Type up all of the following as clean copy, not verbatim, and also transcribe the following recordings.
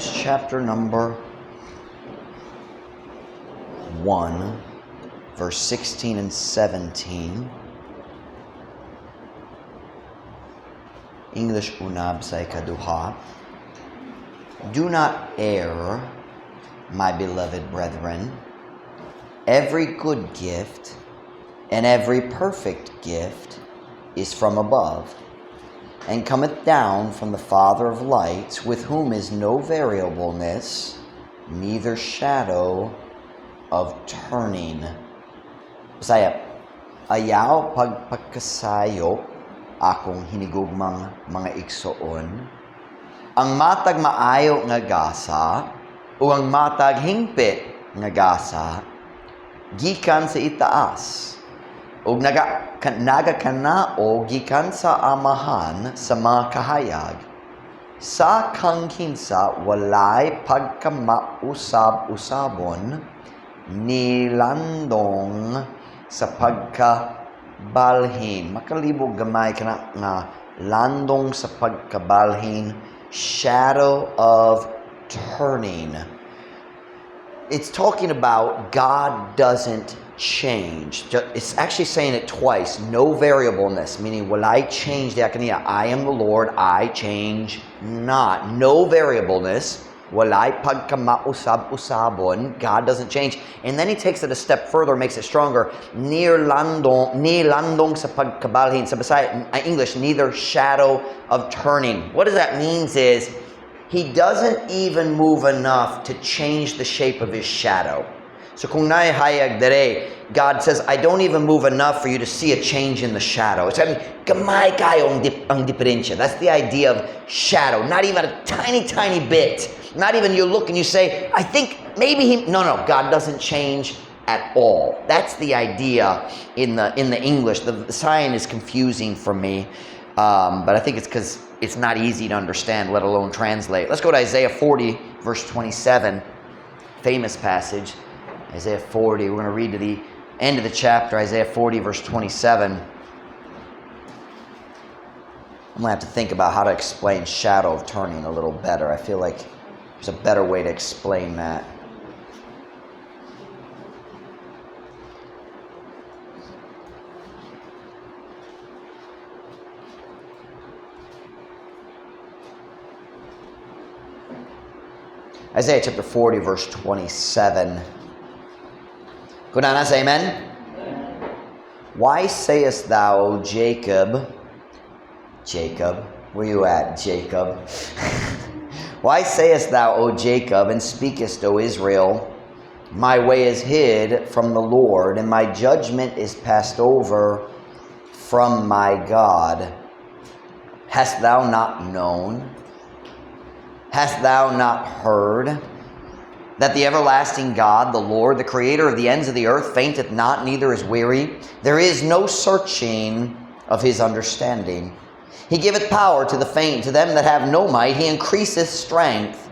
James chapter number 1, verse 16 and 17. English unab sa ikaduha. Do not err, my beloved brethren. Every good gift and every perfect gift is from above, and cometh down from the Father of lights, with whom is no variableness, neither shadow of turning. Bisaya, ayaw pagpagkasayo akong hinigugmang mga igsoon, ang matag maayo nga gasa, o ang matag hingpit nga gasa, gikan sa itaas, ug nagakanao gikan sa amahan sa mga kahayag. Sa kangkinsa walay pagkamausab-usabon, nilandong sa pagkabalhin. Makalibog gamay ka nga landong sa pagkabalhin, shadow of turning. It's talking about God doesn't change. It's actually saying it twice. No variableness, meaning walay change the akaniya. I am the Lord, I change not. No variableness. Walay pagkamausab-usabon. God doesn't change. And then he takes it a step further, makes it stronger. Ni landong sa pagkabalhin. Sa Bisaya, English, neither shadow of turning. What does that mean is, he doesn't even move enough to change the shape of his shadow. So kung naihayag dere, God says, I don't even move enough for you to see a change in the shadow. It's gamay kayo ang diferensya. That's the idea of shadow. Not even a tiny, tiny bit. Not even you look and you say, I think maybe he... No, God doesn't change at all. That's the idea in the English. The sign is confusing for me. But I think it's because it's not easy to understand, let alone translate. Let's go to Isaiah 40, verse 27. Famous passage. Isaiah 40. We're going to read to the end of the chapter, Isaiah 40, verse 27. I'm going to have to think about how to explain shadow of turning a little better. I feel like there's a better way to explain that. Isaiah chapter 40, verse 27. Kunana, say amen? Why sayest thou, Jacob, where you at, Jacob? Why sayest thou, O Jacob, and speakest, O Israel, my way is hid from the Lord, and my judgment is passed over from my God? Hast thou not known? Hast thou not heard that the everlasting God, the Lord, the creator of the ends of the earth, fainteth not, neither is weary? There is no searching of his understanding. He giveth power to the faint, to them that have no might. He increaseth strength.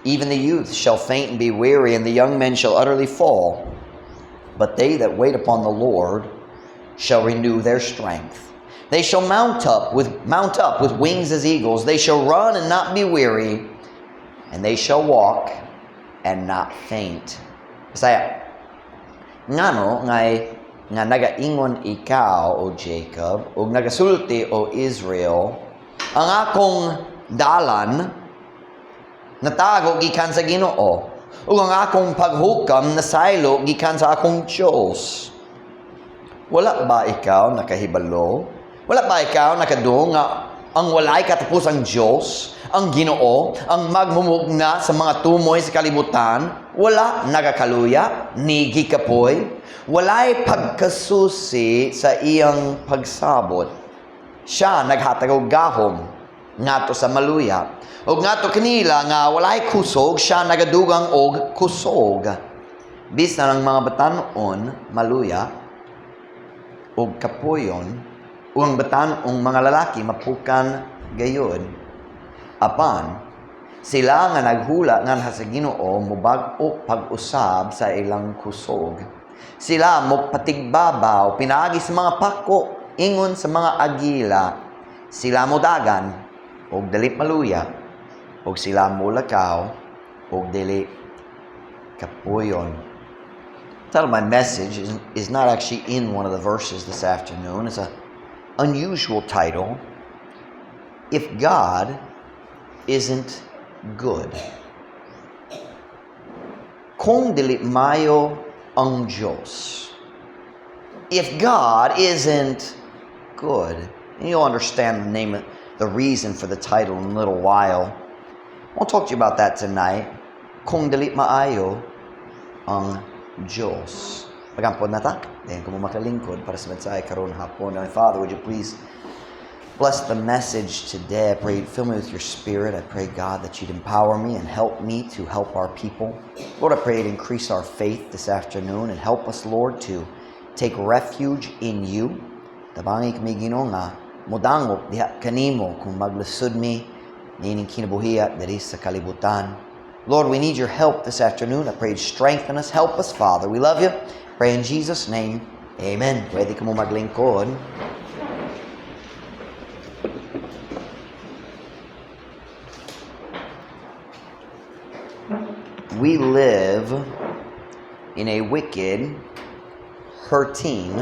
Even the youth shall faint and be weary, and the young men shall utterly fall. But they that wait upon the Lord shall renew their strength. They shall mount up with wings as eagles. They shall run and not be weary, and they shall walk and not faint. Bisaya, ngano nga nagaingon ikaw, O Jacob, ug nagasulti, O Israel, ang akong dalan natago gikan sa Ginoo, ug ang akong paghukam nasaylo gikan sa akong Dios. Wala ba ikaw nakahibalo? Wala ba ikaw nakadung nga ang walay katapusang Diyos, ang Ginoo, ang magmumugna sa mga tumoy sa kalibutan, wala nagakaluya, ni gikapoy, walay pagkasusi sa iyang pagsabot. Siya naghatag og gahom ngadto sa maluya, ug ngadto kanila nga walay kusog, siya nagadugang og kusog. Bisan ang mga batanon maluya ug kapoyon, ug ang batanong mga lalaki mapukan gayon. Apan sila nga naghula nga sa Ginoo mubag-o pag-usab sa ilang kusog. Sila mo patigbabaw pinaagi sa mga pako ingon sa mga agila. Sila mo dagan og dali maluya, og sila mo lakaw o dili kapuyon. The title of my message is not actually in one of the verses this afternoon. It's an unusual title. If God isn't good. Kung dili mayo ang Diyos. If God isn't good. And you'll understand the reason for the title in a little while. I'll talk to you about that tonight. Kung dili maayo ang Diyos. Pagampod na ta. Then kung makalingkod para sa mensahe karon hapon. Now, Father, would you please bless the message today. I pray, fill me with your spirit. I pray, God, that you'd empower me and help me to help our people. Lord, I pray you'd increase our faith this afternoon and help us, Lord, to take refuge in you. Tabangi kami Ginoo nga mudangop diha kanimo kung maglusod mi nining kinabuhiya diri sa kalibutan. Lord, we need your help this afternoon. I pray you'd strengthen us. Help us, Father. We love you. Pray in Jesus' name. Amen. Pwede ka mo maglingkod. We live in a wicked, hurting,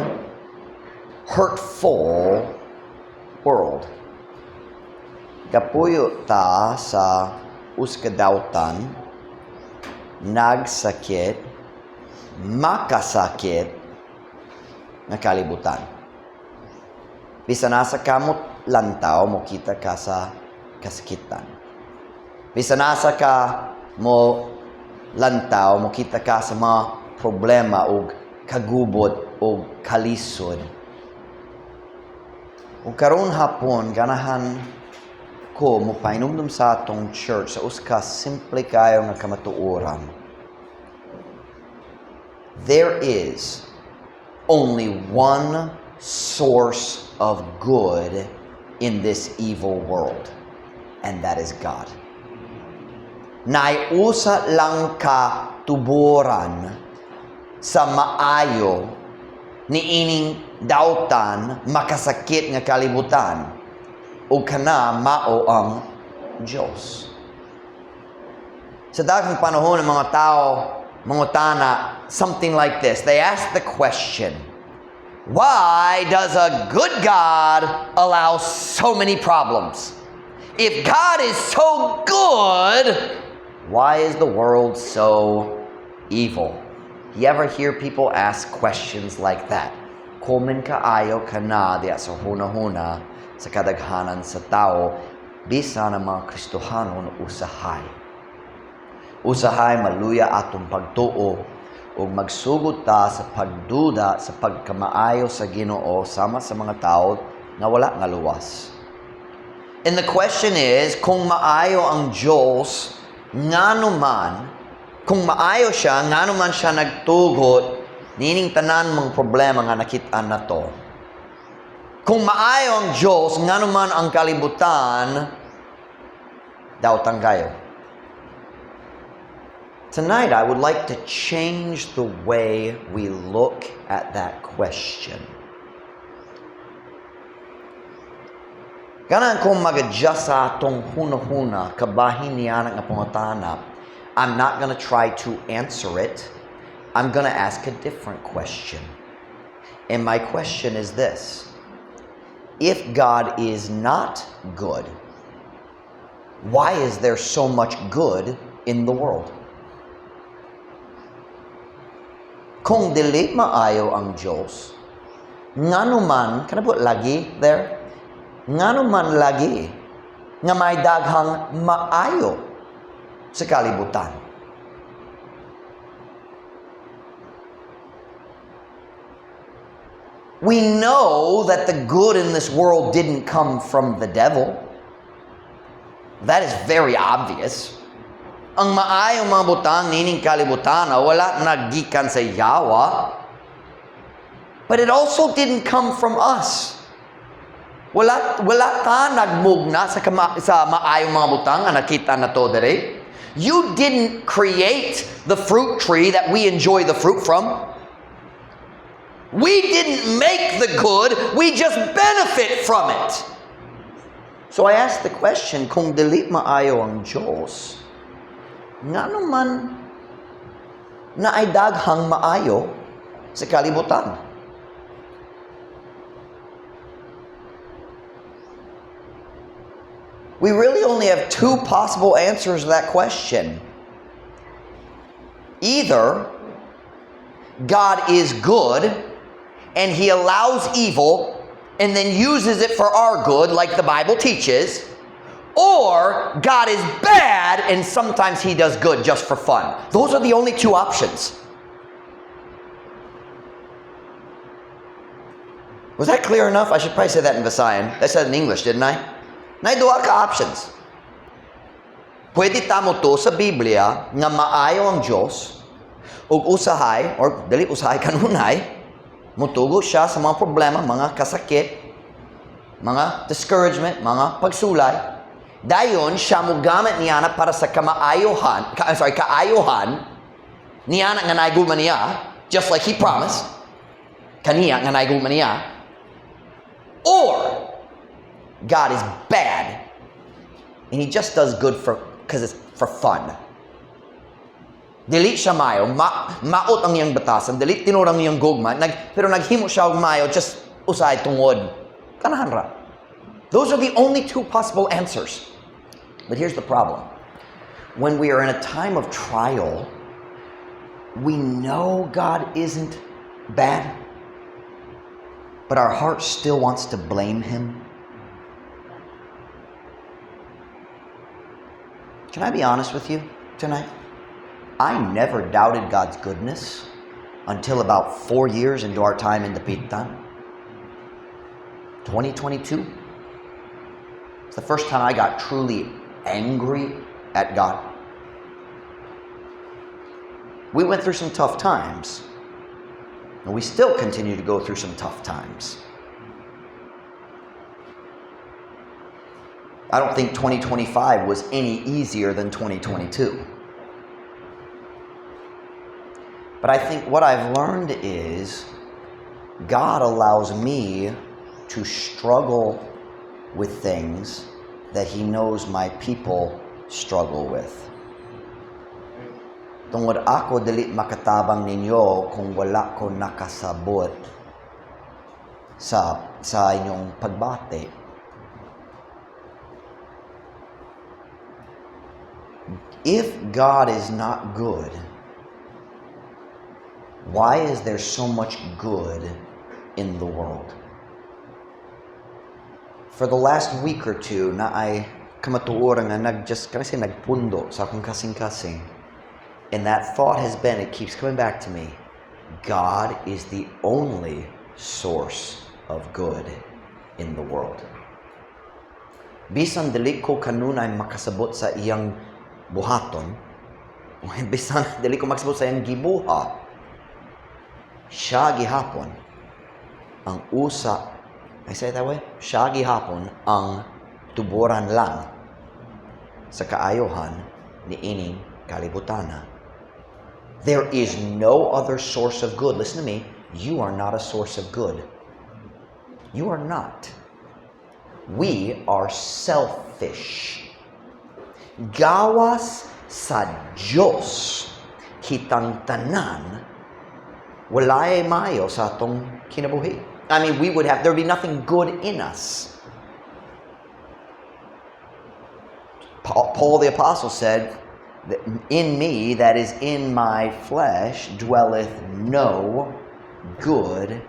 hurtful world. Kapuyo ta sa uskadautan, nagsakit, makasakit, na kalibutan. Bisa nasa kamot lantaw, mo kita ka sa kasakitan. Bisa nasa ka mo lantaw, mo kita ka sa mga problema o kagubot o kalisod. O karon hapon, ganahan ko mo painumdum sa atong church sa uska simple kayo nga kamatuoran. There is only one source of good in this evil world, and that is God. Naiusa lang ka tuburan sa maayo ni ining dautan makasakit nga kalibutan o kana mao ang Diyos. Sa daghang panahon ng mga tao mangutana something like this. They ask the question, why does a good God allow so many problems? If God is so good, why is the world so evil? You ever hear people ask questions like that? Komen kaayo ka na diya sa hunahuna sa kadaghanan sa tao, bisa ng mga Kristohanon usahay. Usahay maluya atong pagtuo o magsugod ta sa pagduda sa pagkamaayo sa Ginoo sama sa mga tao na wala nga luwas. And the question is, kung maayo ang Diyos, ngano man, kung maayo siya, ngano man siya nagtugot nining tanan mga problema nga nakitaan na to. Kung maayo ang Diyos, ngano man ang kalibutan, daotang kayo. Tonight, I would like to change the way we look at that question. Ganaan kung mag-adjust sa atong huna-huna, kabahin niya nga pangatana, I'm not going to try to answer it. I'm going to ask a different question. And my question is this. If God is not good, why is there so much good in the world? Kung dili maayo ang Diyos, ngano man, can I put lagi there? Ngano man lagi, nga may daghang maayo sa kalibutan. We know that the good in this world didn't come from the devil. That is very obvious. Ang maayong mga butang nining kalibutan wala nagikan sa Yawa. But it also didn't come from us. Wala ka nagmugna sa maayong mga butang nga nakita na to dere. You didn't create the fruit tree that we enjoy the fruit from. We didn't make the good, we just benefit from it. So I ask the question, kung dili maayo ang Diyos, nga naman na ay daghang maayo sa kalibutan. We really only have two possible answers to that question. Either God is good and He allows evil and then uses it for our good like the Bible teaches, or God is bad and sometimes He does good just for fun. Those are the only two options. Was that clear enough? I should probably say that in Visayan. I said it in English, didn't I? Nay duha ka options. Pwede tamo to sa Biblia nga maayo ang Diyos ug usahay or dili usahay kanunay mutugo siya sa mga problema, mga kasakit, mga discouragement, mga pagsulay. Dayon siya mo gamit niya na para sa kaayohan niya nga naigulman niya, just like He promised. Kaniya nga naigulman niya. Or God is bad and He just does good because it's for fun. Dili siya mayo, maot ang iyang batasan, dili tinurang iyang gugma, pero naghimo siya og mayo just usay tungod. Kanahan ra. Those are the only two possible answers. But here's the problem. When we are in a time of trial, we know God isn't bad, but our heart still wants to blame Him. Can I be honest with you tonight? I never doubted God's goodness until about 4 years into our time in the Pitan. 2022. It's the first time I got truly angry at God. We went through some tough times, and we still continue to go through some tough times. I don't think 2025 was any easier than 2022. But I think what I've learned is God allows me to struggle with things that He knows my people struggle with. Tungod ako dili makatabang ninyo kung wala ko nakasabot sa inyong pagbati. If God is not good, why is there so much good in the world? For the last week or two, na ay kamatuoran nga nagpundo sa akong kasing-kasing. And that thought has been, it keeps coming back to me, God is the only source of good in the world. Bisan dili ko kanunay makasabot sa iyang buhaton, bisan dili ko makasabot sa iyang gibuha, siya gihapon ang usa, I say it that way? Siya gihapon ang tuburan lang sa kaayohan ni ining kalibutana. There is no other source of good. Listen to me. You are not a source of good. You are not. We are selfish. Gawas sa Diyos kitang tanan walay mayo sa atong kinabuhi. I mean, there'd be nothing good in us. Paul the Apostle said, that in me, that is in my flesh, dwelleth no good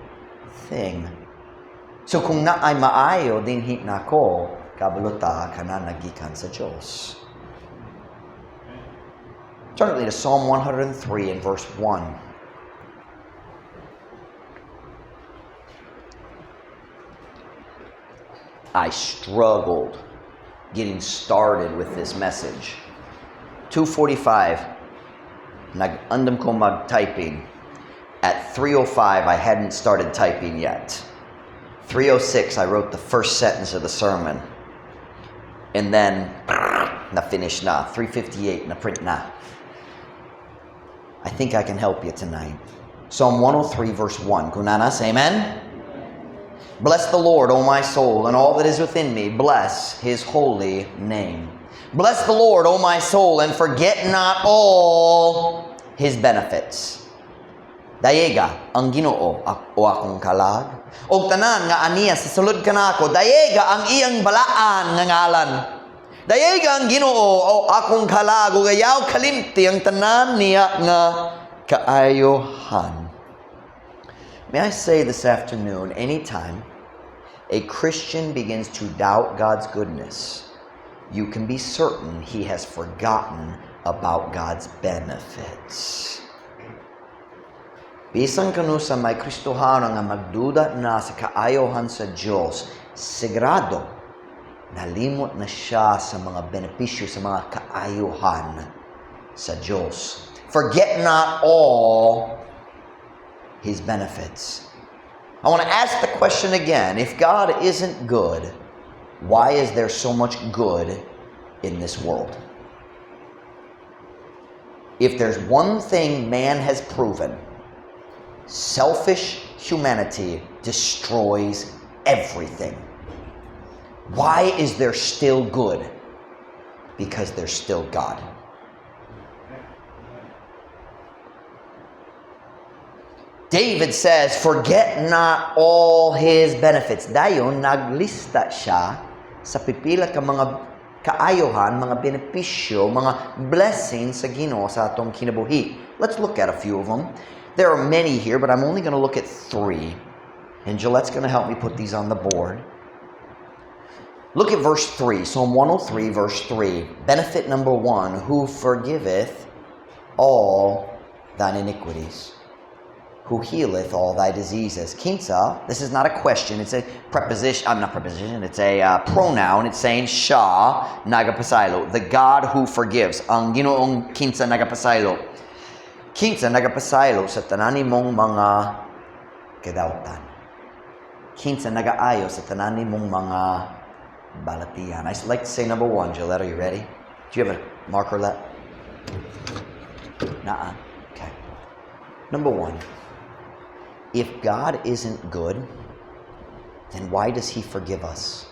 thing. So kung na ay maayo dinhi nako, kabuluta kana nagikan sa Diyos. Turn with me to Psalm 103 and verse 1. I struggled getting started with this message. 2:45, nag-andam ko mag-typing. At 3:05, I hadn't started typing yet. 3:06, I wrote the first sentence of the sermon. And then, na-finish na. 3:58, na-print na. I think I can help you tonight. Psalm 103, verse 1. Kunanas, amen? Bless the Lord, O my soul, and all that is within me. Bless His holy name. Bless the Lord, O my soul, and forget not all His benefits. Dayega ang Ginoo o akong kalag, o tanan nga aniya sa sulod kanako. Dayega ang iyang balaan nga ngalan. Dayega ang Ginoo o akong kalag, o gayaw kalimti ang tanan niya nga kaayohan. May I say this afternoon, anytime a Christian begins to doubt God's goodness, you can be certain he has forgotten about God's benefits. Bisan kanu sa may Kristohano nga magduda na sa kaayohan sa Diyos, sigurado nalimot na siya sa mga benepisyo, sa mga kaayohan sa Diyos. Forget not all His benefits. I want to ask the question again. If God isn't good, why is there so much good in this world? If there's one thing man has proven, selfish humanity destroys everything. Why is there still good? Because there's still God. David says, forget not all His benefits. Dayon, naglista siya sa pipila ka mga kaayohan, mga benepisyo, mga blessings sa Ginoo sa atong kinabuhi. Let's look at a few of them. There are many here, but I'm only going to look at 3. And Gillette's going to help me put these on the board. Look at verse 3. Psalm 103, verse 3. Benefit number 1, who forgiveth all thine iniquities, who healeth all thy diseases. Kinsa, this is not a question, it's a preposition, not preposition, it's a pronoun. It's saying siya nagapasaylo, the God who forgives. Ang Ginoong kinsa nagapasaylo. Kinsa nagapasaylo sa tanan mong mga kadautan. Kinsa nagaayo sa tanan mong mga balatian. I'd like to say number 1. Gillette, are you ready? Do you have a marker left? Nuh-uh. Okay. Number 1. If God isn't good, then why does He forgive us?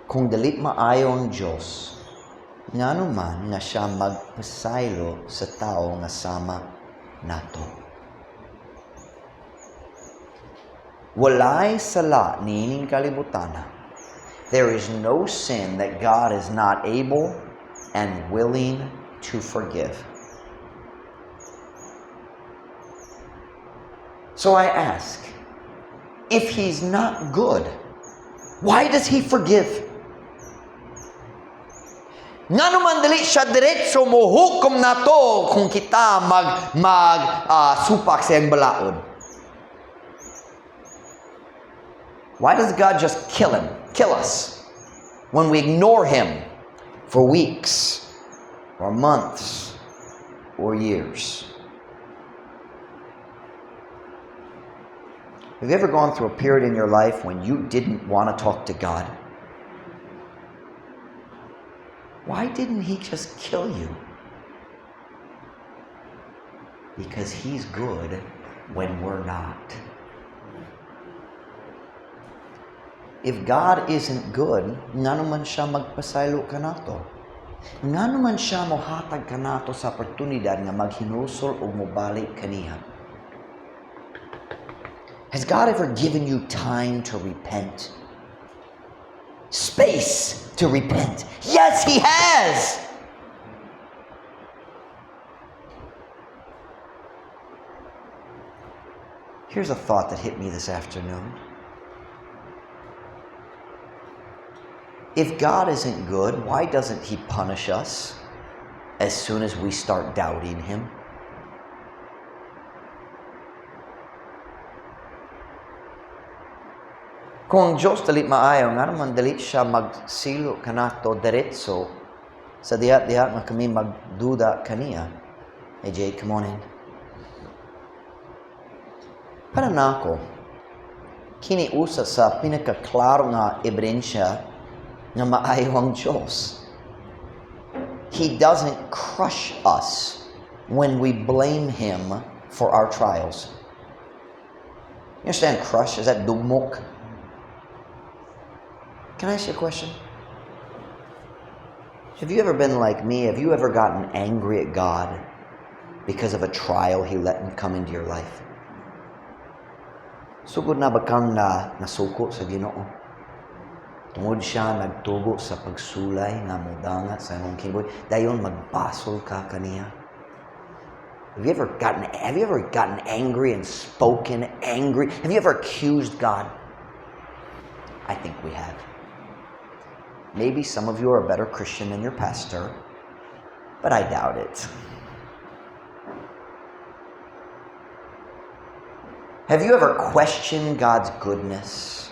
Kung dalit maayo ang Diyos, ngano man nga siya magpasaylo sa tao nga sama nato. Walay sala niining kalibutana. There is no sin that God is not able and willing to forgive. So I ask, if He's not good, why does He forgive? Nga naman dali siya diretso mo hukom na to kung kita supak sa iyang balaod. Why does God just kill us, when we ignore Him for weeks or months or years? Have you ever gone through a period in your life when you didn't want to talk to God? Why didn't He just kill you? Because He's good when we're not. If God isn't good, nga naman siya magpasaylo kanato. Nga naman siya mohatag kanato sa oportunidad nga maghinusol o mobalik kaniya. Has God ever given you time to repent? Space to repent? Yes, He has! Here's a thought that hit me this afternoon. If God isn't good, why doesn't He punish us as soon as we start doubting Him? Kung ang Diyos dalit maayo, nga naman dalit siya magsilo kanato diretso sa dihat-dihat nga kami magduda kaniya. Hey Jade, come on in. Para nako, kiniusa sa pinakaklaro nga ebidensya nga maayo ang Diyos. He doesn't crush us when we blame Him for our trials. You understand crush? Is that dugmok? Can I ask you a question? Have you ever been like me? Have you ever gotten angry at God because of a trial He let come into your life? Sugod na ba kang nasuko sa Ginoo? Tungod siya nagtugo sa pagsulay nga mudangat sa imong kinabuhi, dayon magbasol ka kaniya. Have you ever gotten angry and spoken angry? Have you ever accused God? I think we have. Maybe some of you are a better Christian than your pastor, but I doubt it. Have you ever questioned God's goodness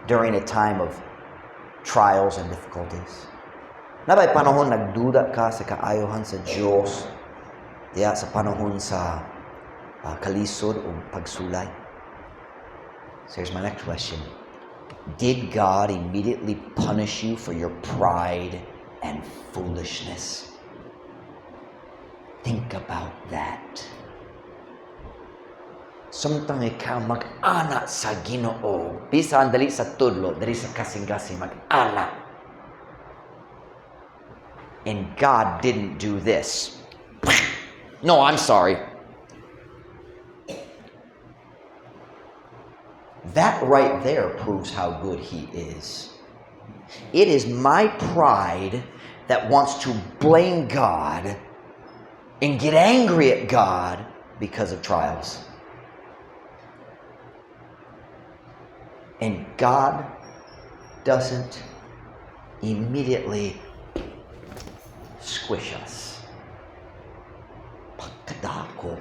during a time of trials and difficulties? Nabay panahon nagduda ka sa kaayohan sa Diyos diya sa panahon sa kalisod o pagsulay? So here's my next question. Did God immediately punish you for your pride and foolishness? Think about that. Samtang ikaw mag-ana sa Ginoo, bisan dali sa tudlo, dali sa kasing-kasing mag-ana. And God didn't do this. No, I'm sorry. That right there proves how good He is. It is my pride that wants to blame God and get angry at God because of trials. And God doesn't immediately squish us. Pagkadako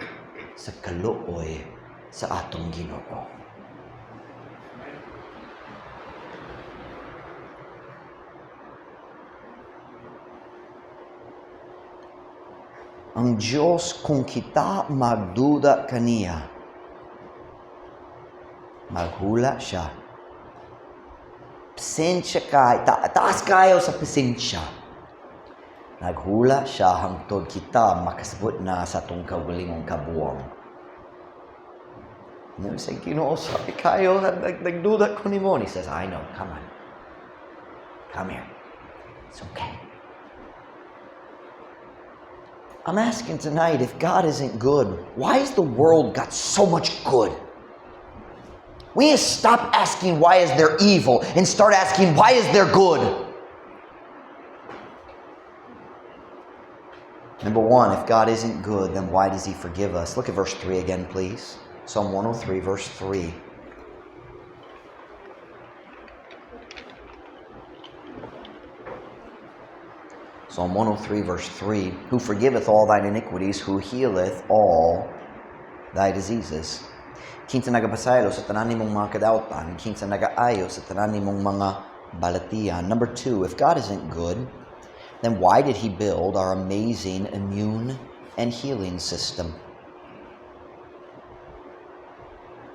sa kaluoy sa atong Ginoo. Ang Diyos kung kita magduda kaniya, maghula siya. Pasensya ka, taas kayo sa pasensya. Naghula siya hangtod kita makasabot na sa itong kaugalingong kabuwang. Nung sa Ginoo, sabi kayo, nagduda ko ni mo. He says, I know, come on. Come here. It's okay. I'm asking tonight, if God isn't good, why has the world got so much good? We need to stop asking why is there evil and start asking why is there good. Number one, if God isn't good, then why does He forgive us? Look at verse 3 again, please. Psalm 103, verse 3. Psalm 103, verse 3. Who forgiveth all thine iniquities, who healeth all thy diseases. Kinsa nagapasaylo sa tanan nimong mga kadautan, kinsa nagaayo sa tanan nimong mga balatian. Number 2, if God isn't good, then why did He build our amazing immune and healing system?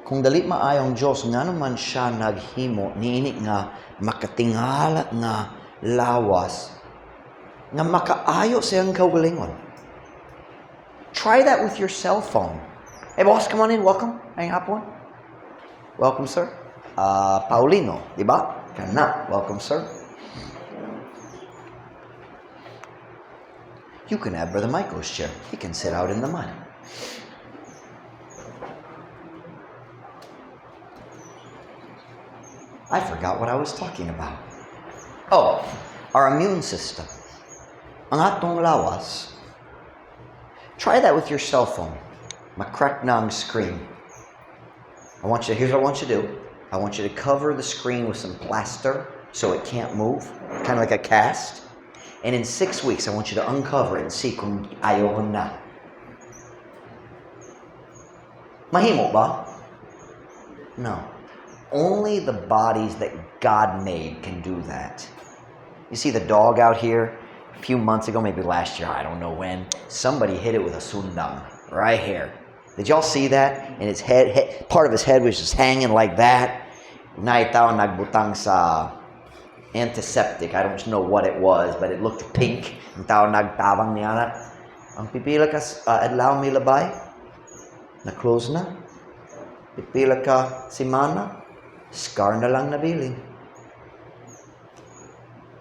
Kung dali maayong Diyos, nga naman siya naghimo niini nga makatingala nga lawas nga makaayo siyang kaugalingon. Try that with your cell phone. Hey boss, come on in. Welcome. Ayong hapon. Welcome, sir. Paulino, di ba? Kana. Welcome, sir. You can have Brother Michael's chair. He can sit out in the mud. I forgot what I was talking about. Oh, our immune system. Ang atong lawas. Try that with your cell phone. Macrack na ang screen. Here's what I want you to do. I want you to cover the screen with some plaster so it can't move, kind of like a cast. And in 6 weeks, I want you to uncover it and see kung ayaw na. Mahimo ba? No. Only the bodies that God made can do that. You see the dog out here? A few months ago, maybe last year, I don't know when, somebody hit it with a sundang right here. Did y'all see that? And its head, part of his head was just hanging like that. Naitaw nagbutang sa antiseptic. I don't know what it was, but it looked pink. Ang tao nagtabang niya. Ang pipila ka adlaw mi labay. Na-close na. Pipila ka simana. Scar na lang nabiling.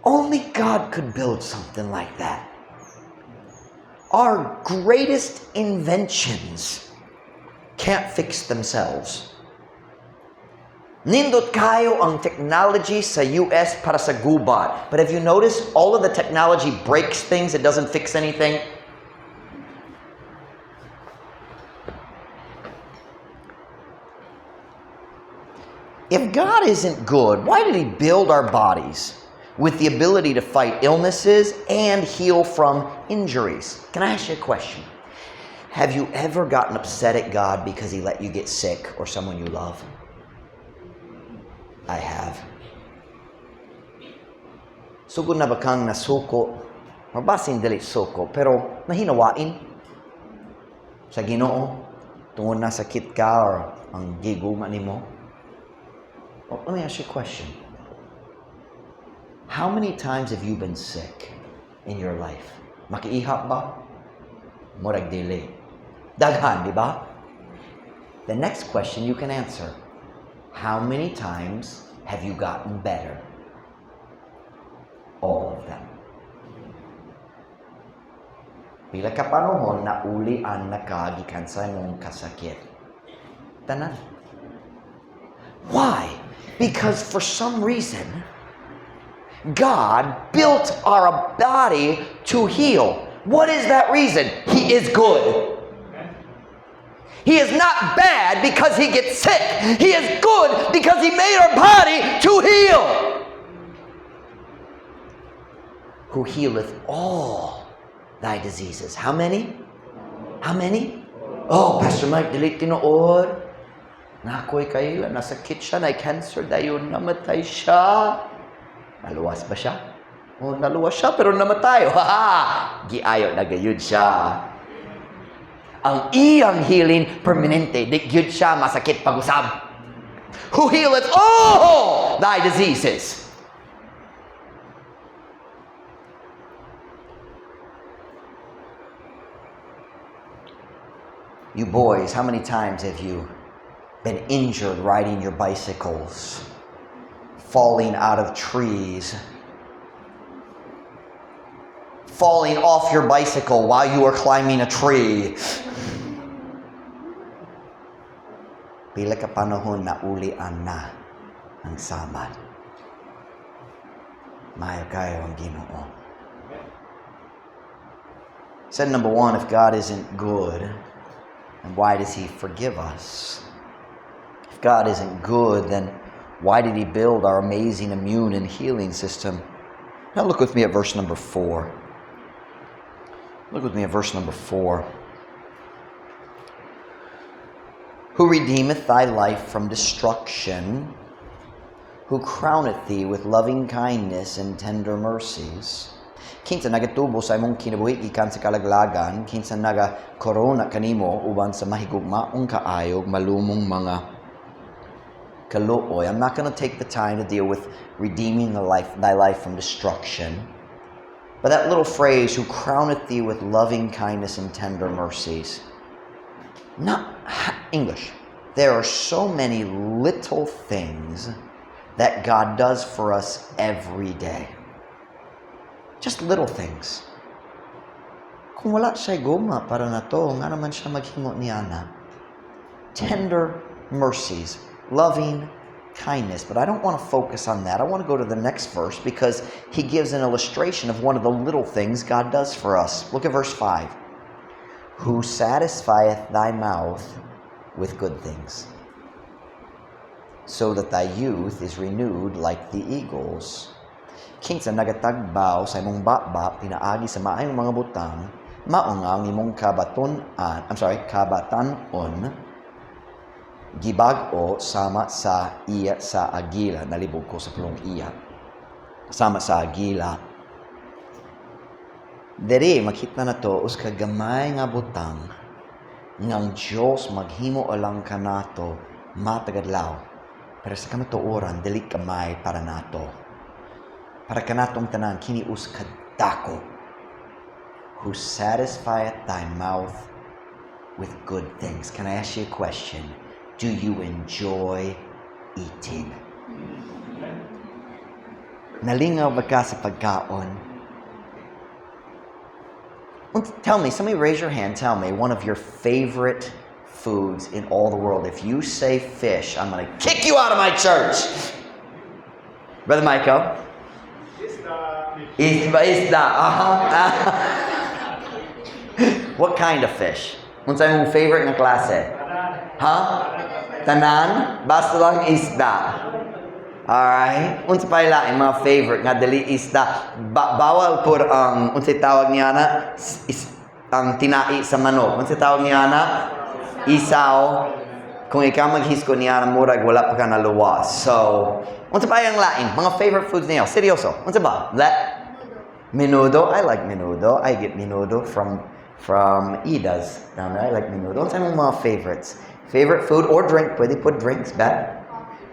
Only God could build something like that. Our greatest inventions can't fix themselves. Nindot kayo ang technology sa US para sa gubat. But have you noticed all of the technology breaks things, it doesn't fix anything? If God isn't good, why did He build our bodies with the ability to fight illnesses and heal from injuries? Can I ask you a question? Have you ever gotten upset at God because He let you get sick or someone you love? I have. Sugod na ba kang nasuko? Mabasing dili suko, pero mahinawain sa Ginoo tungod na sakit ka or ang giguma nimo? Well, let me ask you a question. How many times have you been sick in your life? Makiihap ba? Murag dili. Daghan, di ba? The next question you can answer. How many times have you gotten better? All of them. Pila ka panahon na ulian na ka gikan sa imong kasakit? Tanan. Why? Because for some reason, God built our body to heal. What is that reason? He is good. He is not bad because He gets sick. He is good because He made our body to heal. Who healeth all thy diseases. How many? How many? Oh, Pastor Mike, dili tinuod. Nakoy kaila, nasakit siya, na cancer, dayon namatay siya. Naluwas ba siya? Oh, naluwas siya, pero namatay. Giayo na gayud siya. Ang iyang healing, permanente. Di gyud siya, masakit pag-usab. Who healeth all thy diseases. You boys, how many times have you been injured riding your bicycles, falling out of trees, falling off your bicycle while you were climbing a tree? Pila ka panahon na ulian na ang samad. Mayo kayo ang Ginoo. Said number one, if God isn't good, then why does He forgive us? If God isn't good, then why did He build our amazing immune and healing system? Now look with me at verse number 4. Look with me at verse number 4. Who redeemeth thy life from destruction, who crowneth thee with loving kindness and tender mercies. Kinsa nagatubo sa imong kinabuhi gikan sa kalaglagan, kinsa naga korona kanimo uban sa mahigugmaong kaayog malumong mga kaluoy. I'm not going to take the time to deal with redeeming thy life from destruction. But that little phrase, who crowneth thee with loving kindness and tender mercies. Not English. There are so many little things that God does for us every day. Just little things. Kung wala siya guma para na to, nga naman siya maghingo niya na. Tender mercies. Loving kindness. But I don't want to focus on that. I want to go to the next verse because he gives an illustration of one of the little things God does for us. Look at verse 5. Who satisfieth thy mouth with good things, so that thy youth is renewed like the eagles. Kinsa nagatagbaw sa imong baba pinaagi sa maayong mga butang, maungaw imong kabatanon gibag-o sama sa iya sa agila. Nalibog ko sa pulong iya. Sama sa agila. Dere, makita na to, us kagamay nga butang, ngang Diyos maghimo alang ka nato, matagadlaw. Pero sa kamatuoran, dili kamay para nato. Para kanatong tanan, kini us kadako, who satisfieth thy mouth with good things. Can I ask you a question? Do you enjoy eating? Nalingaw ba ka sa pagkaon? Tell me, somebody raise your hand, tell me one of your favorite foods in all the world. If you say fish, I'm going to kick you out of my church. Brother Michael? Isda. What kind of fish? Unsay mong favorite na klase? Tanan? Basta lang isda. Alright? Unsa pa ila ang mga favorite nga dali isda? Bawal pur ang unsay tawag niya na ang tinai sa manok. Unsay tawag niya na? Isaw. Kung ikaw maghisko niya na murag wala pa ka naluwas. So, unsa pa yung lain? Mga favorite foods niyo? Seryoso. Unsa ba? Menudo. I like menudo. I get menudo from Ida's down there. I like menudo. Unsa mga favorites? Favorite food or drink? Pwede put drinks back.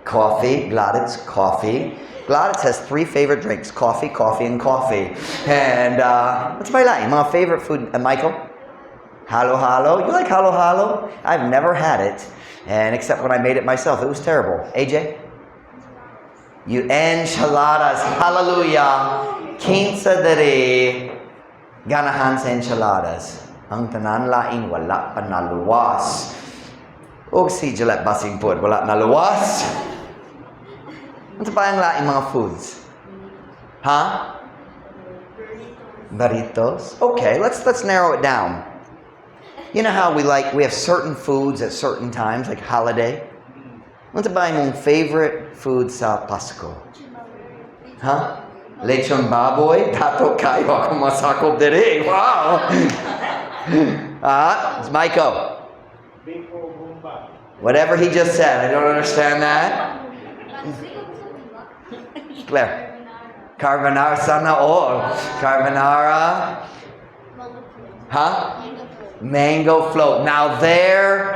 Coffee. Gladys, coffee. Gladys has 3 favorite drinks. Coffee, coffee, and coffee. And, what's my line? My favorite food, Michael? Halo-halo. You like halo-halo? I've never had it. And except when I made it myself. It was terrible. AJ? You enchiladas. Hallelujah. Kinsa dere ganahan sa enchiladas. Ang tanan lain wala pa naluwas. O si Gillette basing pod wala naluwas. Ano pa ang laing mga foods? Burritos? Okay, let's narrow it down. You know how we have certain foods at certain times, like holiday? Ano ba yung favorite food sa Pasko? Lechon baboy? Tato kayo ako masakop dere. Wow! Michael? Whatever he just said, I don't understand that. Claire? Carbonara, sana all. Carbonara. Mango float. Now there,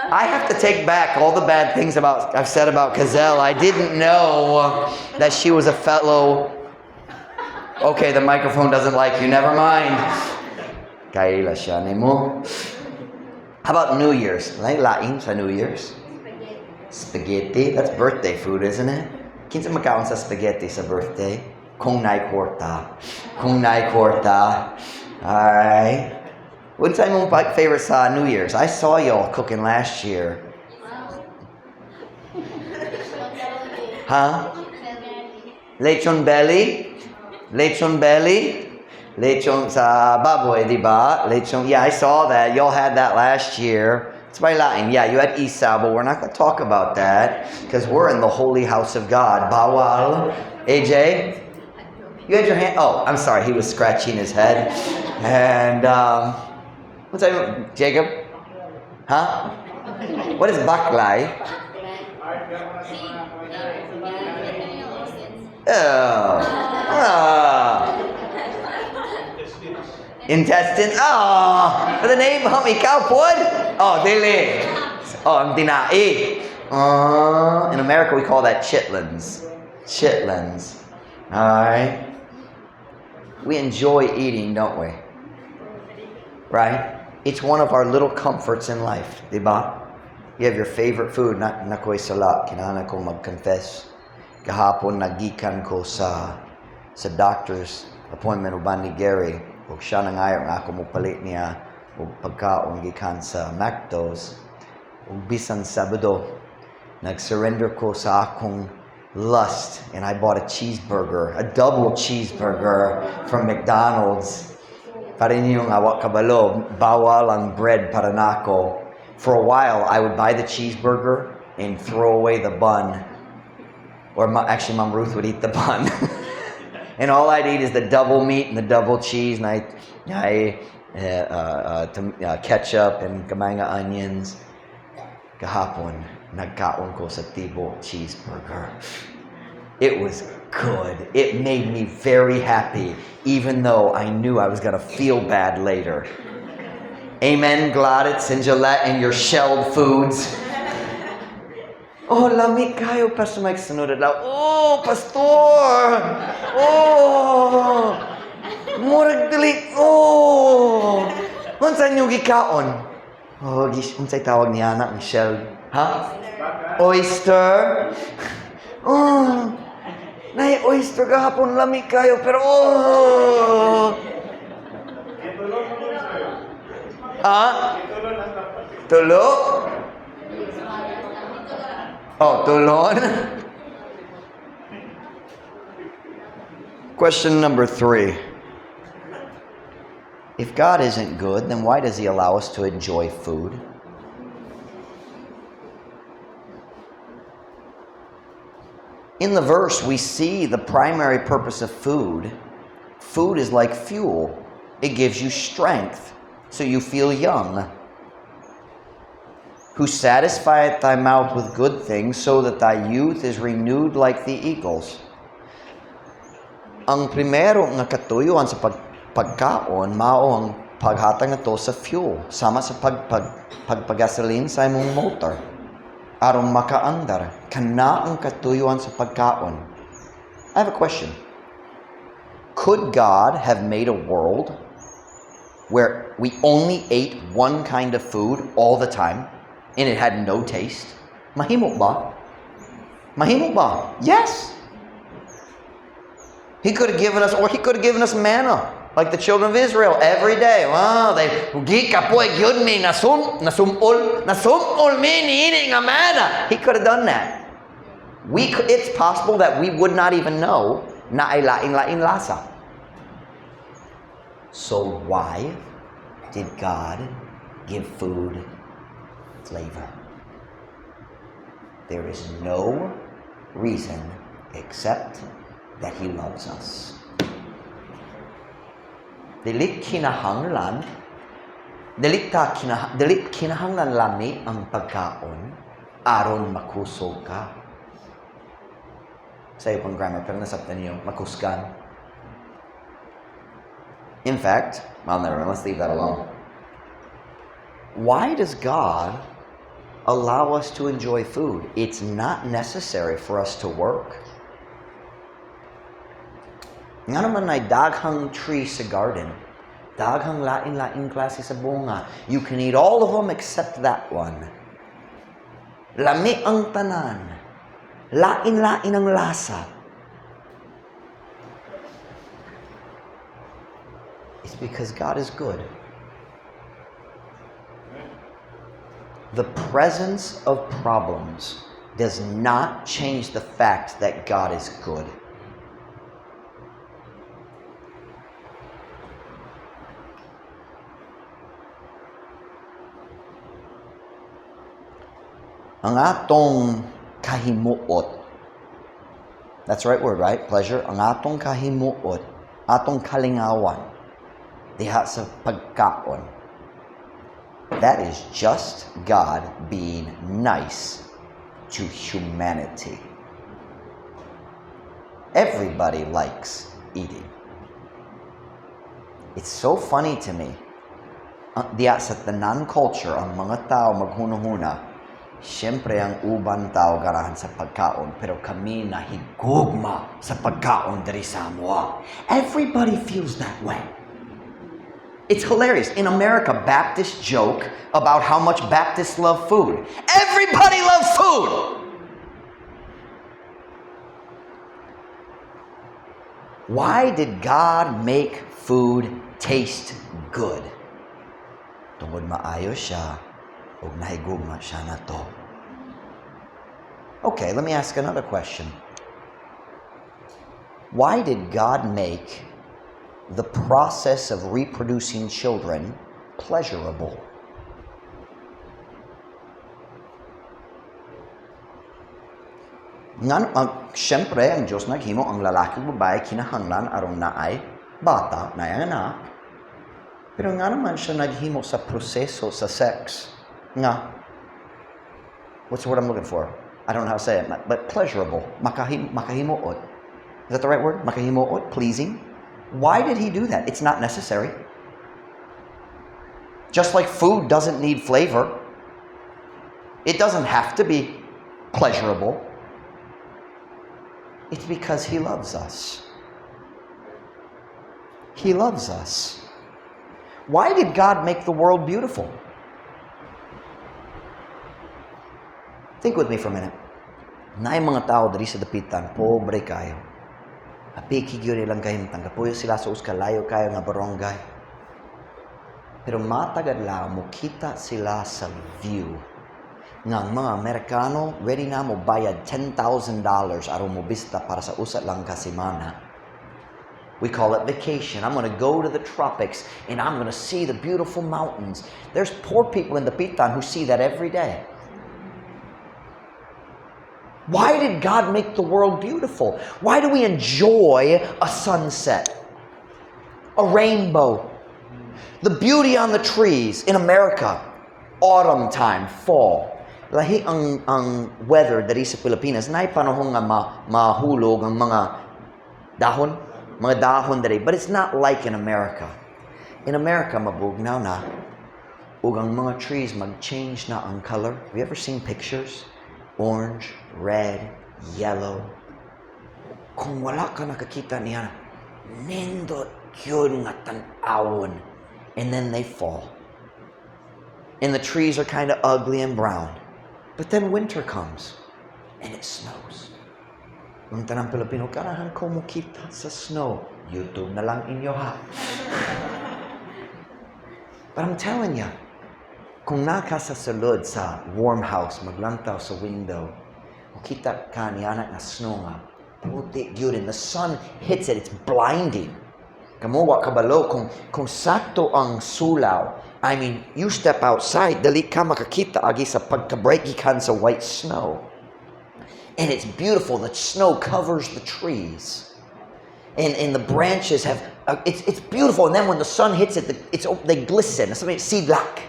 I have to take back all the bad things I've said about Cazelle. I didn't know that she was a fellow. Okay, the microphone doesn't like you. Never mind. Kaila siya nimo. How about New Year's? Lain sa New Year's? Spaghetti. That's birthday food, isn't it? Kinsa makaon sa spaghetti sa birthday? Kung nai kwarta. Alright. What's your favorite sa New Year's? I saw y'all cooking last year. Lechon belly? Lechon sa baboy, di ba? Lechon, yeah, I saw that. Y'all had that last year. It's by Latin. Yeah, you had isaw, but we're not going to talk about that because we're in the holy house of God. Bawal. AJ? You had your hand? Oh, I'm sorry. He was scratching his head. And, what's that? Jacob? What is baklay? Intestines. The name ikaw pod? Dili. Ang tinai. In America we call that chitlins. Alright. We enjoy eating, don't we? Right? It's one of our little comforts in life, diba? You have your favorite food, na ko'y sala, kinahanglan ko mag-confess. Kahapon nagikan ko sa doctor's appointment uban ni Gary. Ug siya nangayo nga ako mupalit niya og pagkaon gikan sa McDo's. Ug bisan Sabado, nag-surrender ko sa akong lust and I bought a double cheeseburger from McDonald's. Para ninyong awak kabalo, bawal ang bread para nako. For a while, I would buy the cheeseburger and throw away the bun. Or actually, Mom Ruth would eat the bun. And all I'd eat is the double meat and the double cheese, and ketchup and kamanga onions. Kahapon, nagkaon ko sa tibo cheeseburger. It was good. It made me very happy, even though I knew I was going to feel bad later. Amen, Gladys and Gillette and your shelled foods. Lamig kayo, Pastor Mike. Sunod daw. Pastor! Murag dili. Unsa nyo gikaon? Unsay tawag niya na, Michelle? Oyster? Nay, oyster gahapon lami kayo, pero oh! Tulo? Oh, tulon? Question number 3. If God isn't good, then why does He allow us to enjoy food? In the verse, we see the primary purpose of food. Food is like fuel. It gives you strength, so you feel young. Who satisfieth thy mouth with good things, so that thy youth is renewed like the eagles. Ang primero nga katuyuan sa pagkaon, mao ang paghatag nato sa fuel, sama sa pagpagasolin sa imong motor. Aron makaandar, kana ang katuyuan sa pagkaon. I have a question. Could God have made a world where we only ate one kind of food all the time and it had no taste? Mahimo ba? Mahimo ba? Yes. He could have given us, or He could have given us manna, like the children of Israel every day. Wow, they gikapoy gyud mi nasumol mi ni nga manna. He could have done that. It's possible that we would not even know na ay lain lasa. So why did God give food flavor? There is no reason except that He loves us. Dili kinahanglan lami ang pagkaon aron makusog ka. Sa pang grammar, pero nasabtan niyo, makusgan. In fact, let's leave that alone. Why does God allow us to enjoy food? It's not necessary for us to work. Nga naman ay daghang tree sa garden. Daghang lain-lain klase sa bunga. You can eat all of them except that one. Lami ang tanan. Lain-lain ang lasa. It's because God is good. The presence of problems does not change the fact that God is good. Ang atong kahimuot. That's the right word, right? Pleasure. Ang atong kahimuot, atong kalingawan, diha sa pagkaon. That is just God being nice to humanity. Everybody likes eating. It's so funny to me. Diya sa tanan culture, ang mga tao maghunahuna, siyempre ang uban tao ganahan sa pagkaon, pero kami nahigugma sa pagkaon diri sa amoa. Everybody feels that way. It's hilarious. In America, Baptists joke about how much Baptists love food. Everybody loves food! Why did God make food taste good? Tungod maayo siya, ug nahigugma siya na to. Okay, let me ask another question. Why did God make the process of reproducing children pleasurable? Siyempre, ang Diyos naghimo ang lalaki at babae kinahanglan aron naay bata, naay anak. Pero nga naman siya naghimo sa proseso sa sex. Nga, what's the word I'm looking for? I don't know how to say it, but pleasurable. Makahimuot. Is that the right word? Makahimuot, pleasing. Why did He do that? It's not necessary. Just like food doesn't need flavor, it doesn't have to be pleasurable. It's because He loves us. He loves us. Why did God make the world beautiful? Think with me for a minute. Naay mga tao diri sa dapitan, pobre kayo. Apiki gyud ilang kahimtang kapuyo sila sa uskalayo kayo nga barangay. Pero matagad lang mo kita sila sa view nga mga Amerikano ready na mo bayad $10,000 aron mo bista para sa usa lang ka semana. We call it vacation. I'm going to go to the tropics and I'm going to see the beautiful mountains. There's poor people in the Pitan who see that every day. Why did God make the world beautiful? Why do we enjoy a sunset, a rainbow, the beauty on the trees in America, autumn time, fall? Lahi ang weather diri sa Pilipinas, na panahon nga mahulog ang mga dahon diri, but it's not like in America. In America, mabugnaw na, ug ang mga trees mag-change na ang color. Have you ever seen pictures? Orange, red, yellow. Kung wala ka nakakita niya, nindot yun nga tan-awon. And then they fall. And the trees are kind of ugly and brown. But then winter comes, and it snows. Ang tanang Pilipino, karahan ko mo kita sa snow. YouTube na lang inyo ha. But I'm telling you, kung naka sa sulod sa warm house, maglantaw sa window, makita ka ni anak na snow nga, puti yun, and the sun hits it, it's blinding. Kamuwa kabalo, kung sakto ang sulaw, I mean, you step outside, dali ka makakita agi sa pagka-break ikan sa white snow. And it's beautiful. The snow covers the trees. And the branches have, it's beautiful. And then when the sun hits it, they glisten. Something sidlak.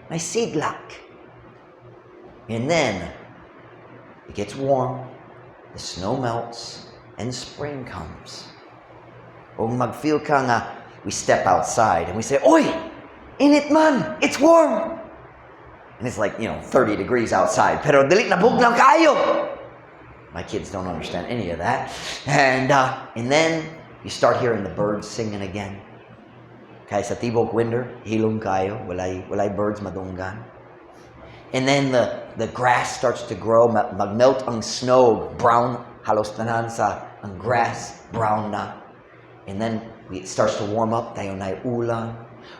May sidlak. And then it gets warm. The snow melts. And spring comes. O mag-feel ka nga, we step outside and we say, Oy! Init man! It's warm! And it's like, 30 degrees outside. Pero dili na bugnaw kayo! My kids don't understand any of that. And then you start hearing the birds singing again. Kaya sa tibok winter, hilong kayo, walay birds madunggan. And then the grass starts to grow, magmelt ang snow, brown, halos tanan sa ang grass, brown na. And then it starts to warm up, tayo na ulan.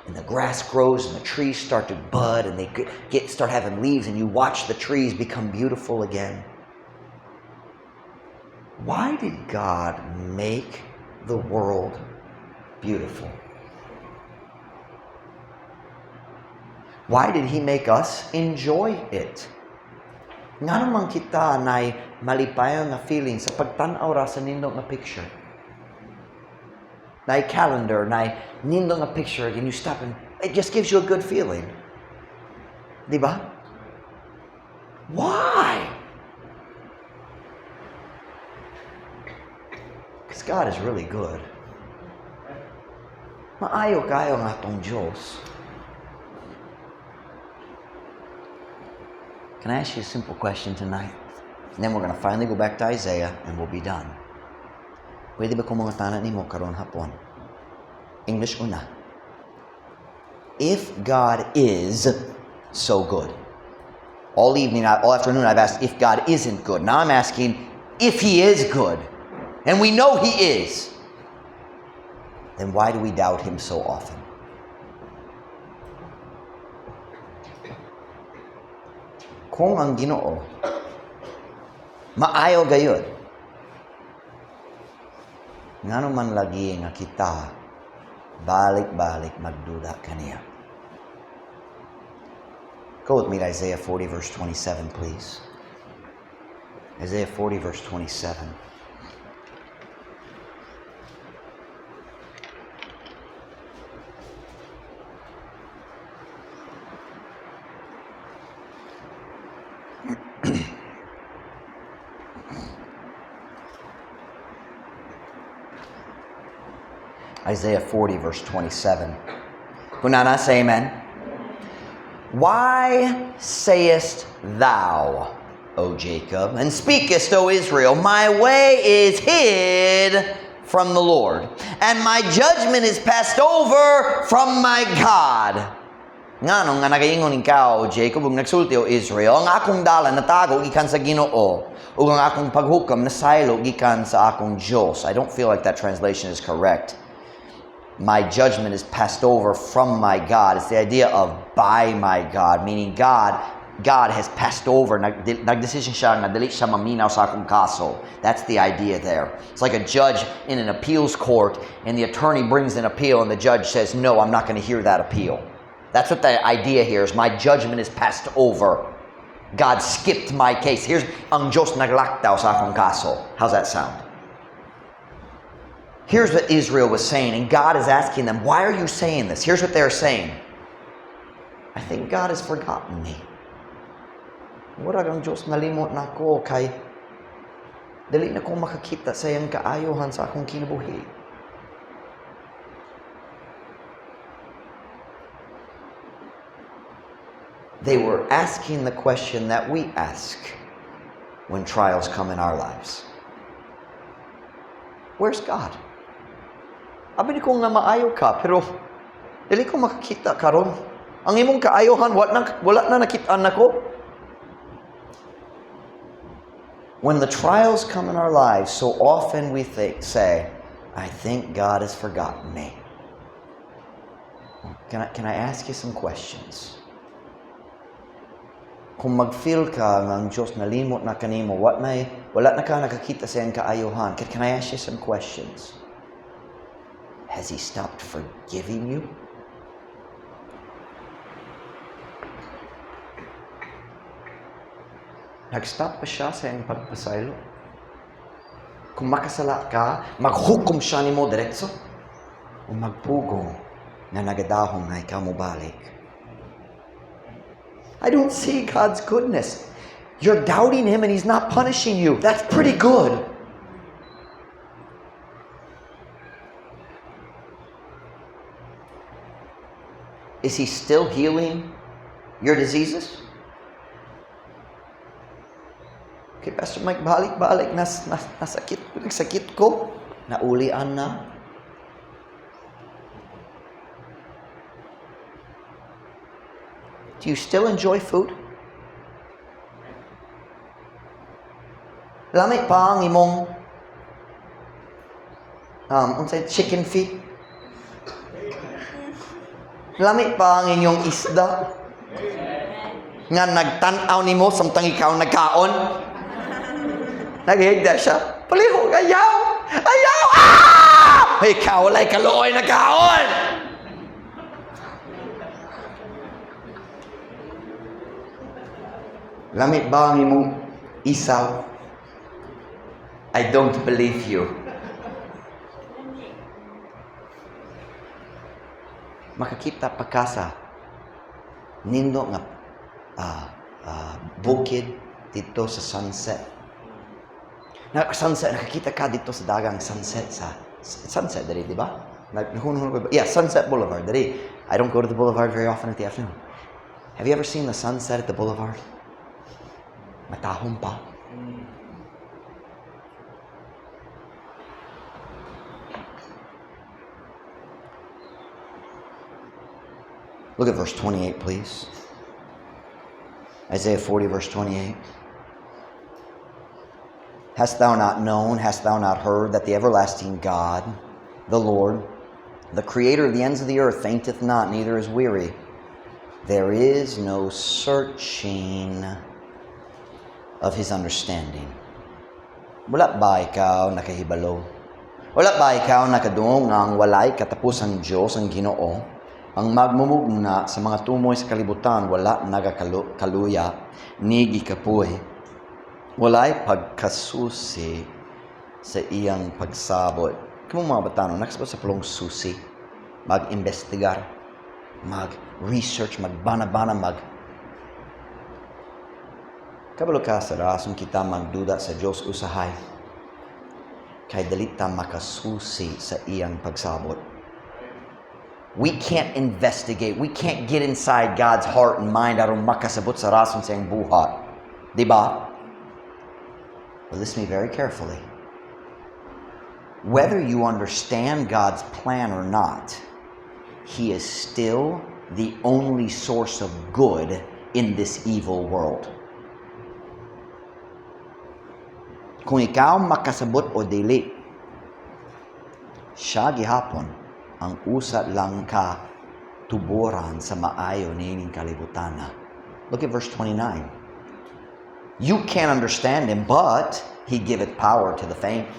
And the grass grows and the trees start to bud and they start having leaves and you watch the trees become beautiful again. Why did God make the world beautiful? Why did He make us enjoy it? Nga naman kita na malipayon na feeling sa pagtanaw ra sa nindong na picture. Na calendar, na nindong na picture, and you stop and it just gives you a good feeling. Diba? Why? Because God is really good. Maayo kayo ng atong Diyos. Can I ask you a simple question tonight? And then we're going to finally go back to Isaiah and we'll be done. Pwede ba kung mga tanan ni mo karon hapon? English una. If God is so good. All afternoon I've asked if God isn't good. Now I'm asking if He is good. And we know He is. Then why do we doubt Him so often? Kung ang Ginoo maayo gayud, ngano man lagi nga kita balik-balik magduda kaniya. Go with me to Isaiah 40 verse 27, please. Isaiah 40 verse 27. Isaiah 40 verse 27. Kunana, say amen. Why sayest thou, O Jacob, and speakest, O Israel, my way is hid from the Lord, and my judgment is passed over from my God. Nganong nga nagaingon ikaw, Jacob, ug nagsulti o Israel, ang akong dalan natago gikan sa Ginoo, ug ang akong paghukam nasaylo gikan sa akong Diyos. I don't feel like that translation is correct. My judgment is passed over from my God. It's the idea of by my God, meaning God has passed over. Nagdesisyon siya nga dili siya maminaw sa akong kaso. That's the idea there. It's like a judge in an appeals court, and the attorney brings an appeal, and the judge says, no, I'm not going to hear that appeal. That's what the idea here is. My judgment is passed over. God skipped my case. Here's ang Diyos naglaktaw sa akong kaso. How's that sound? Here's what Israel was saying, and God is asking them, why are you saying this? Here's what they're saying. I think God has forgotten me. Murag ang Diyos nalimot na ko kay dali na ko makakita sa iyang kaayohan sa akong kinabuhi. They were asking the question that we ask when trials come in our lives. Where's God? Abi ko nga maayo ka, pero dili ko makakita karon. Ang imong kaayohan wala na nakita nako. When the trials come in our lives, so often we say, I think God has forgotten me. Can I ask you some questions? Kung mag-feel ka ng Diyos nalimot na kanimo, wala na ka nakakita sa iyang kaayohan, can I ask you some questions? Has He stopped forgiving you? Nag-stop pa siya sa iyang pagpasaylo? Kung makasala ka, maghukom siya ni mo diretso? O magpugong na nagadahong na ikaw mo balik? I don't see God's goodness. You're doubting Him and He's not punishing you. That's pretty good. Is He still healing your diseases? Okay, Pastor Mike, balik-balik, nagsakit ko, naulian na. Do you still enjoy food? Lami pa ang imong chicken feet? Lami pa ang inyong isda? Nga nagtanaw nimo samtang ikaw nagkaon? Naghihigda siya. Palihog, ayaw! Ayaw! Ah! Ikaw walay kaluoy na kaon! Lamit ba ang imong isaw? I don't believe you. Makakita pa ka sa nindo nga bukid dito sa sunset. Nakakita ka dito sa dagang sunset dali, di ba? Yeah, Sunset Boulevard dali. I don't go to the boulevard very often at the afternoon. Have you ever seen the sunset at the boulevard? Matahong pa. Look at verse 28, please. Isaiah 40, verse 28. Hast thou not known, hast thou not heard, that the everlasting God, the Lord, the creator of the ends of the earth, fainteth not, neither is weary. There is no searching of His understanding. Wala ba ikaw nakahibalo? Wala ba ikaw nakadungog nga ang walay katapusang Diyos ang Ginoo? Ang magmumugna sa mga tumoy sa kalibutan, wala nagakaluya, nigi kapoy. Walay pagkasusi sa iyang pagsabot. Kung mga batano, nagsabot sa pulong susi, mag-investigar, mag-research, magbana-bana, kabalo ka sa rason kita magduda sa Diyos usahay. Kay dalita makasusi sa iyang pagsabot. We can't investigate. We can't get inside God's heart and mind aron makasabot sa rason sa iyang buhat. Diba? Well, listen to me very carefully. Whether you understand God's plan or not, He is still the only source of good in this evil world. Kung ikaw makasabot o dili, siya gihapon ang usa lang ka tuboran sa maayo nining kalibutan. Look at verse 29. You can't understand him, but he giveth power to the faint.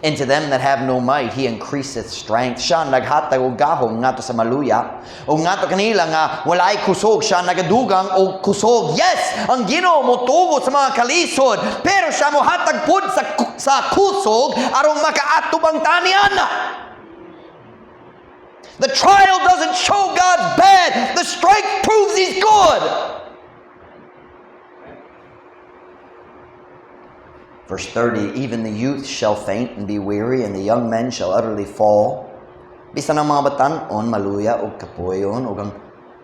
And to them that have no might, he increaseth strength. Siya naghatag og gahom ngadto sa maluya, o ngadto kanila nga walay kusog, siya nagadugang og kusog. Yes, ang Ginoo motugo sa mga kalisod, pero siya mohatag pud sa kusog aron makaatub ang tanian. The trial doesn't show God's bad. The strength proves he's good. Verse 30, even the youth shall faint and be weary, and the young men shall utterly fall. Bisan ang mga batan-on maluya o kapoyon, o ang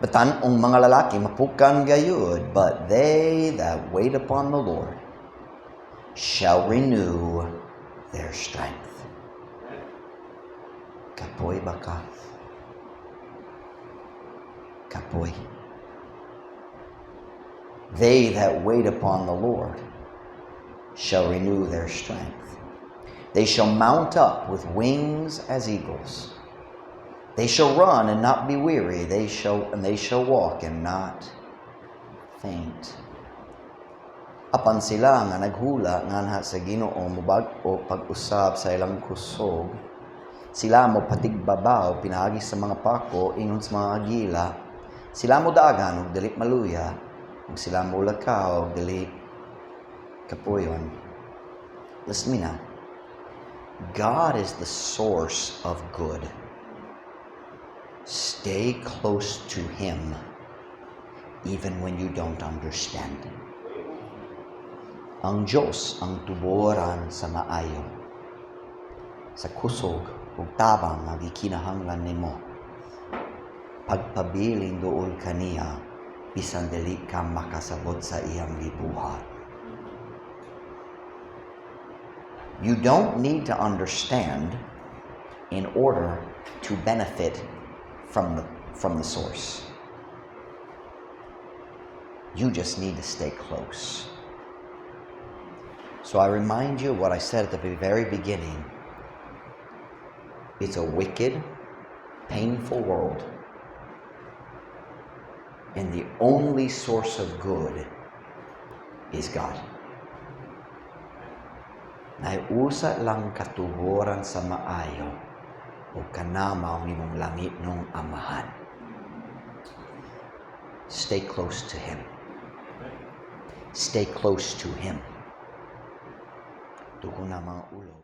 batan-ong mga lalaki mapukan gayud, but they that wait upon the Lord shall renew their strength. Kapoy ba ka? Kapoy. They that wait upon the Lord shall renew their strength. They shall mount up with wings as eagles. They shall run and not be weary. They shall walk and not faint. Apan sila nga naghula nganha sa Ginoo mubag-o pag-usab sa ilang kusog, sila mo patigbabaw pinagi sa mga pako ingon sa mga agila. Sila mo dagan ug dili maluya, ug sila mo lakaw ug dili kapoyon. Listen to me now. God is the source of good. Stay close to him even when you don't understand. Ang Diyos ang tuboran sa maayo, sa kusog ug tabang nga gikinahanglan nimo. Pagpabiling duol kaniya bisan dili ka makasabot sa iyang gibuhat. You don't need to understand in order to benefit from the source. You just need to stay close. So I remind you of what I said at the very beginning. It's a wicked, painful world. And the only source of good is God. Naiusa lang katuboran sa maayo o kanamaw ni mong langit nung amahan. Stay close to him. Stay close to him. Tuko na mga ulo.